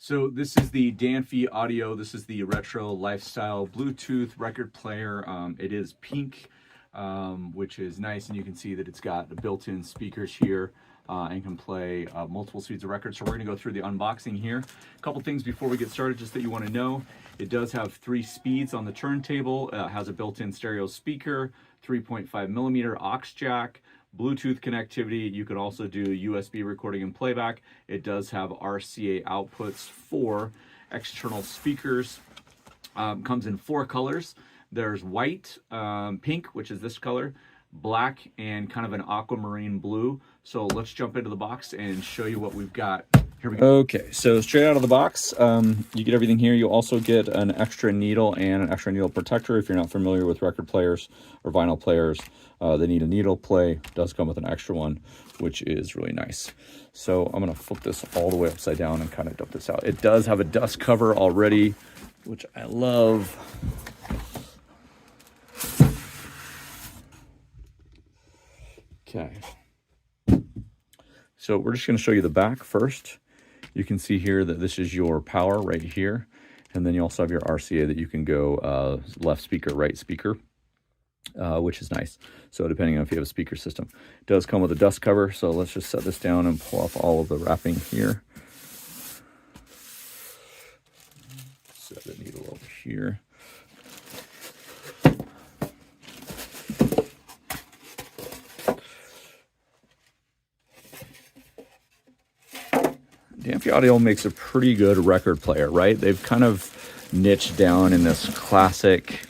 So this is the Danfee Audio. This is the retro lifestyle Bluetooth record player. It is pink, which is nice, and you can see that it's got the built-in speakers here and can play multiple speeds of records. So we're going to go through the unboxing here. A couple things before we get started, just that you want to know. It does have 3 speeds on the turntable. It has a built-in stereo speaker, 3.5 millimeter aux jack, Bluetooth connectivity. You can also do USB recording and playback. It does have RCA outputs for external speakers. Comes in 4 colors. There's white, pink, which is this color, black, and kind of an aquamarine blue. So let's jump into the box and show you what we've got. Here we go. Okay, so straight out of the box, you get everything here. You also get an extra needle and an extra needle protector. If you're not familiar with record players or vinyl players, they need a needle play. It does come with an extra one, which is really nice. So I'm gonna flip this all the way upside down and kind of dump this out. It does have a dust cover already, which I love. Okay. So we're just gonna show you the back first. You can see here that this is your power right here. And then you also have your RCA that you can go left speaker, right speaker, which is nice. So depending on if you have a speaker system. It does come with a dust cover. So let's just set this down and pull off all of the wrapping here. Set the needle over here. Danfee Audio makes a pretty good record player, right? They've kind of niched down in this classic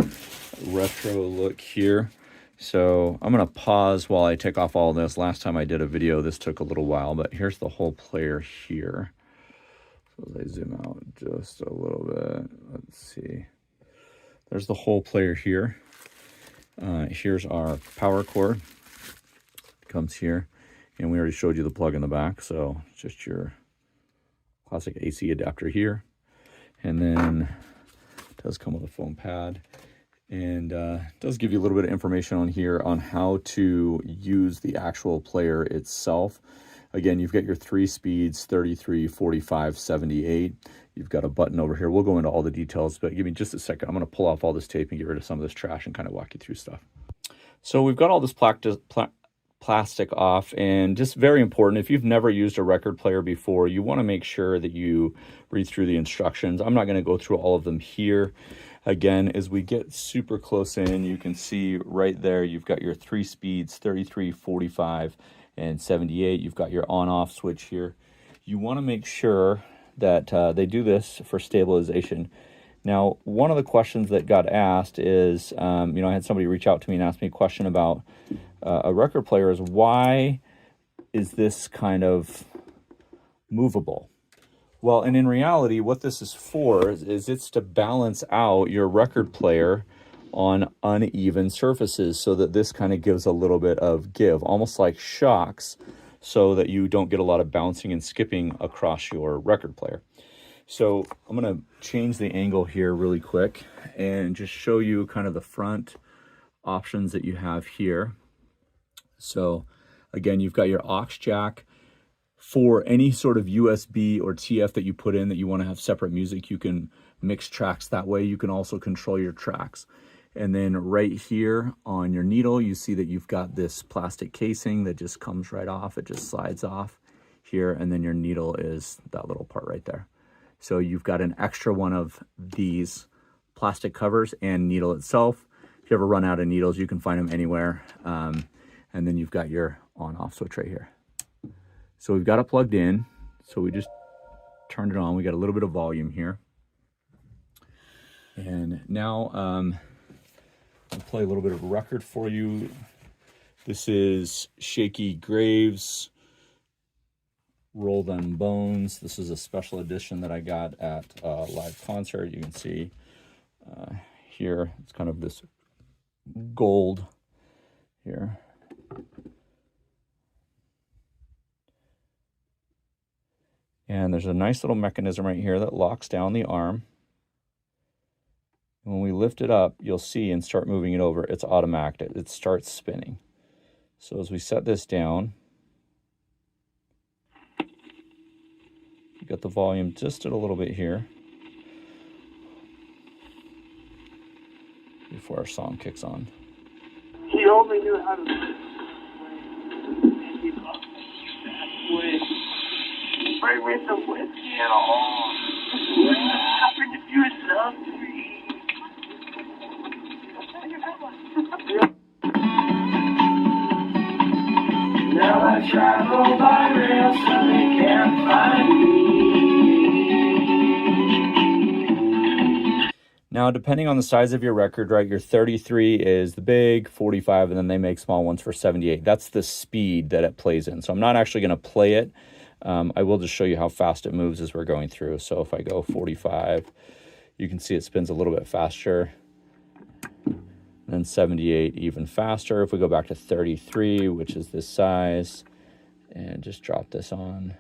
retro look here. So I'm going to pause while I take off all this. Last time I did a video, this took a little while, but here's the whole player here. So as I zoom out just a little bit, let's see. There's the whole player here. Here's our power cord. It comes here, and we already showed you the plug in the back, so it's just your classic AC adapter here. And then it does come with a foam pad, and does give you a little bit of information on here on how to use the actual player itself. Again, you've got your 3 speeds, 33, 45, 78. You've got a button over here. We'll go into all the details, but give me just a second. I'm going to pull off all this tape and get rid of some of this trash and kind of walk you through stuff. So we've got all this plastic off, and just very important, if you've never used a record player before, you want to make sure that you read through the instructions. I'm not going to go through all of them here. Again, as we get super close in, you can see right there you've got your 3 speeds, 33, 45, and 78. You've got your on-off switch here. You want to make sure that they do this for stabilization. Now, one of the questions that got asked is, I had somebody reach out to me and ask me a question about a record player, is why is this kind of movable? Well, and in reality, what this is for is it's to balance out your record player on uneven surfaces so that this kind of gives a little bit of give, almost like shocks, so that you don't get a lot of bouncing and skipping across your record player. So I'm going to change the angle here really quick and just show you kind of the front options that you have here. So again, you've got your aux jack. For any sort of USB or TF that you put in that you want to have separate music, you can mix tracks that way. You can also control your tracks. And then right here on your needle, you see that you've got this plastic casing that just comes right off. It just slides off here, and then your needle is that little part right there. So you've got an extra one of these plastic covers and needle itself. If you ever run out of needles, you can find them anywhere. And then you've got your on-off switch right here. So we've got it plugged in. So we just turned it on. We got a little bit of volume here. And now I'll play a little bit of a record for you. This is Shakey Graves, Roll Them Bones. This is a special edition that I got at a live concert. You can see here, it's kind of this gold here. And there's a nice little mechanism right here that locks down the arm. And when we lift it up, you'll see and start moving it over, it's automatic. It starts spinning. So as we set this down, Get the volume just a little bit here before our song kicks on. He only knew how to bring me some whiskey and all. Happened if you love me. Now I travel by rail so they can't find me. Now, depending on the size of your record, right, your 33 is the big, 45, and then they make small ones for 78. That's the speed that it plays in. So I'm not actually going to play it. I will just show you how fast it moves as we're going through. So if I go 45, you can see it spins a little bit faster. And then 78 even faster. If we go back to 33, which is this size, and just drop this on.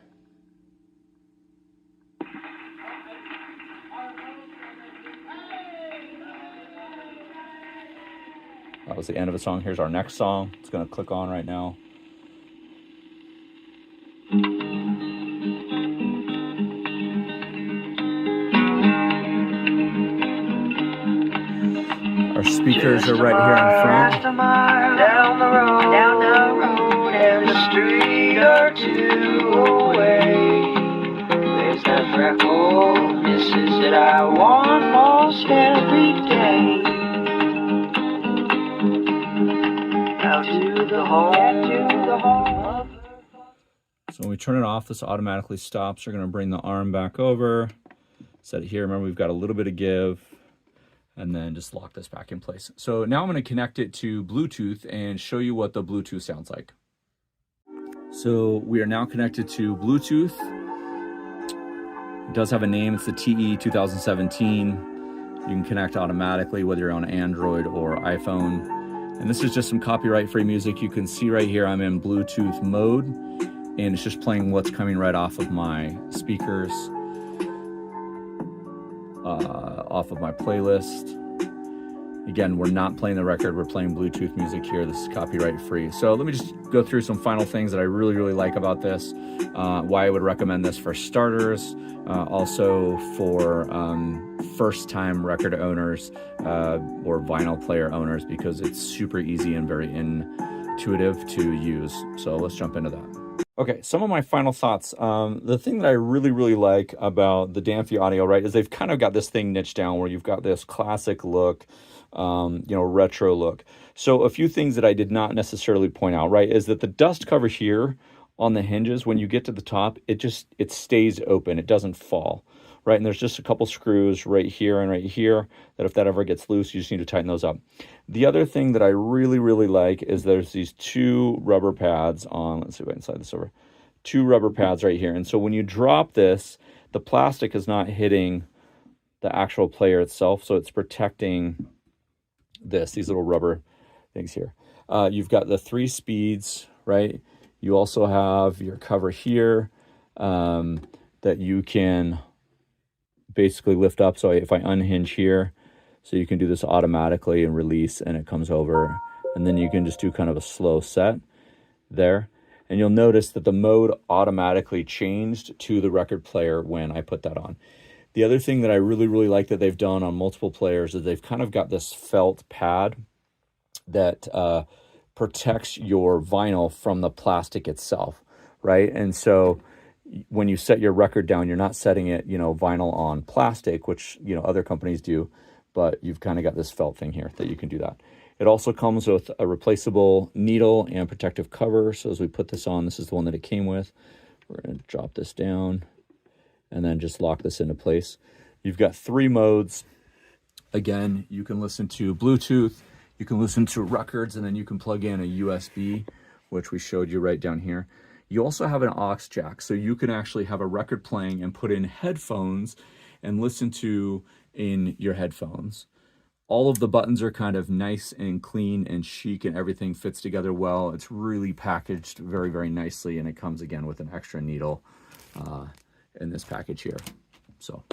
That was the end of the song. Here's our next song. It's going to click on right now. Our speakers are right here in front. Down the road, and the street or two away. There's that freckle missus that I want most every day. Out to the home. So when we turn it off, this automatically stops. We're going to bring the arm back over, set it here. Remember, we've got a little bit of give, and then just lock this back in place. So now I'm going to connect it to Bluetooth and show you what the Bluetooth sounds like. So we are now connected to Bluetooth. It does have a name. It's the TE 2017. You can connect automatically whether you're on Android or iPhone. And this is just some copyright-free music. You can see right here I'm in Bluetooth mode, and it's just playing what's coming right off of my speakers, off of my playlist. Again, we're not playing the record, we're playing Bluetooth music here. This is copyright-free. So let me just go through some final things that I really, really like about this, why I would recommend this for starters, also for first-time record owners or vinyl player owners, because it's super easy and very intuitive to use. So let's jump into that. Okay, some of my final thoughts. The thing that I really, really like about the Damphie Audio, right, is they've kind of got this thing niched down where you've got this classic look, retro look. So a few things that I did not necessarily point out, right, is that the dust cover here on the hinges, when you get to the top, it stays open. It doesn't fall, right? And there's just a couple screws right here and right here that if that ever gets loose, you just need to tighten those up. The other thing that I really, really like is there's these two rubber pads on, let's see if I can slide this over, two rubber pads right here. And so when you drop this, the plastic is not hitting the actual player itself, so it's protecting these little rubber things here. You've got the 3 speeds, right? You also have your cover here that you can basically lift up. So if I unhinge here, so you can do this automatically and release, and it comes over, and then you can just do kind of a slow set there. And you'll notice that the mode automatically changed to the record player when I put that on. The other thing that I really, really like that they've done on multiple players is they've kind of got this felt pad that protects your vinyl from the plastic itself, right? And so when you set your record down, you're not setting it, vinyl on plastic, which, other companies do, but you've kind of got this felt thing here that you can do that. It also comes with a replaceable needle and protective cover. So as we put this on, this is the one that it came with. We're going to drop this down and then just lock this into place. You've got 3 modes. Again, you can listen to Bluetooth, you can listen to records, and then you can plug in a USB, which we showed you right down here. You also have an aux jack, so you can actually have a record playing and put in headphones and listen to in your headphones. All of the buttons are kind of nice and clean and chic, and everything fits together well. It's really packaged very, very nicely, and it comes again with an extra needle in this package here. So